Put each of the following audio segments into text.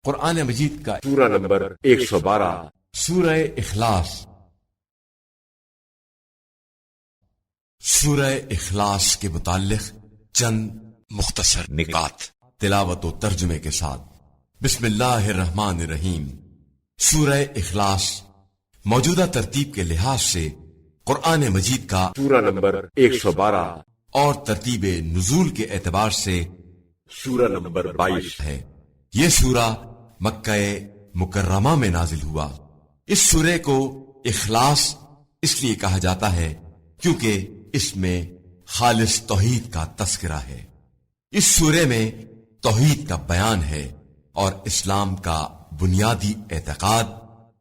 قرآن مجید کا سورہ نمبر 112 سورہ اخلاص۔ سورہ اخلاص کے متعلق چند مختصر نکات تلاوت و ترجمے کے ساتھ۔ بسم اللہ الرحمن الرحیم۔ سورہ اخلاص موجودہ ترتیب کے لحاظ سے قرآن مجید کا سورہ نمبر 112 اور ترتیب نزول کے اعتبار سے سورہ نمبر 22 ہے۔ یہ سورہ مکہ مکرمہ میں نازل ہوا۔ اس سورے کو اخلاص اس لیے کہا جاتا ہے کیونکہ اس میں خالص توحید کا تذکرہ ہے۔ اس سورے میں توحید کا بیان ہے اور اسلام کا بنیادی اعتقاد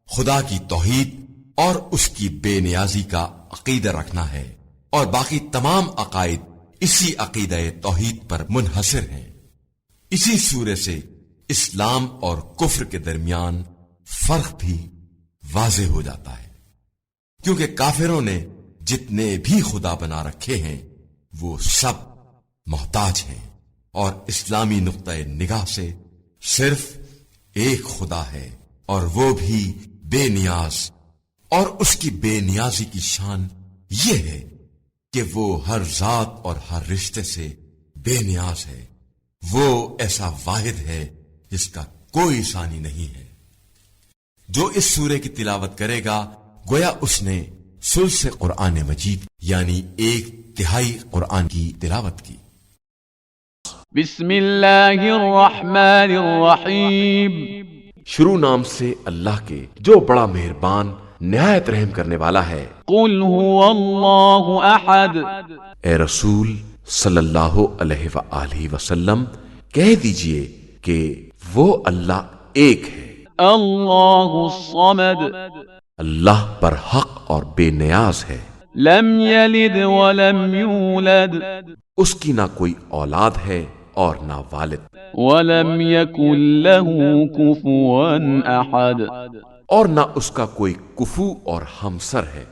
خدا کی توحید اور اس کی بے نیازی کا عقیدہ رکھنا ہے، اور باقی تمام عقائد اسی عقیدہ توحید پر منحصر ہیں۔ اسی سورے سے اسلام اور کفر کے درمیان فرق بھی واضح ہو جاتا ہے، کیونکہ کافروں نے جتنے بھی خدا بنا رکھے ہیں وہ سب محتاج ہیں، اور اسلامی نقطۂ نگاہ سے صرف ایک خدا ہے، اور وہ بھی بے نیاز، اور اس کی بے نیازی کی شان یہ ہے کہ وہ ہر ذات اور ہر رشتے سے بے نیاز ہے۔ وہ ایسا واحد ہے جس کا کوئی ثانی نہیں ہے۔ جو اس سورے کی تلاوت کرے گا گویا اس نے ثلث قرآن مجید یعنی 1/3 قرآن کی تلاوت کی۔ بسم اللہ الرحمن الرحیم۔ شروع نام سے اللہ کے جو بڑا مہربان نہایت رحم کرنے والا ہے۔ قل هو اللہ احد۔ اے رسول صلی اللہ علیہ وآلہ وسلم کہہ دیجئے کہ وہ اللہ ایک ہے۔ اللہ الصمد۔ اللہ پر حق اور بے نیاز ہے۔ لم یلد ولم یولد۔ اس کی نہ کوئی اولاد ہے اور نہ والد، ولم یکن له کفوا احد۔ اور نہ اس کا کوئی کفو اور ہمسر ہے۔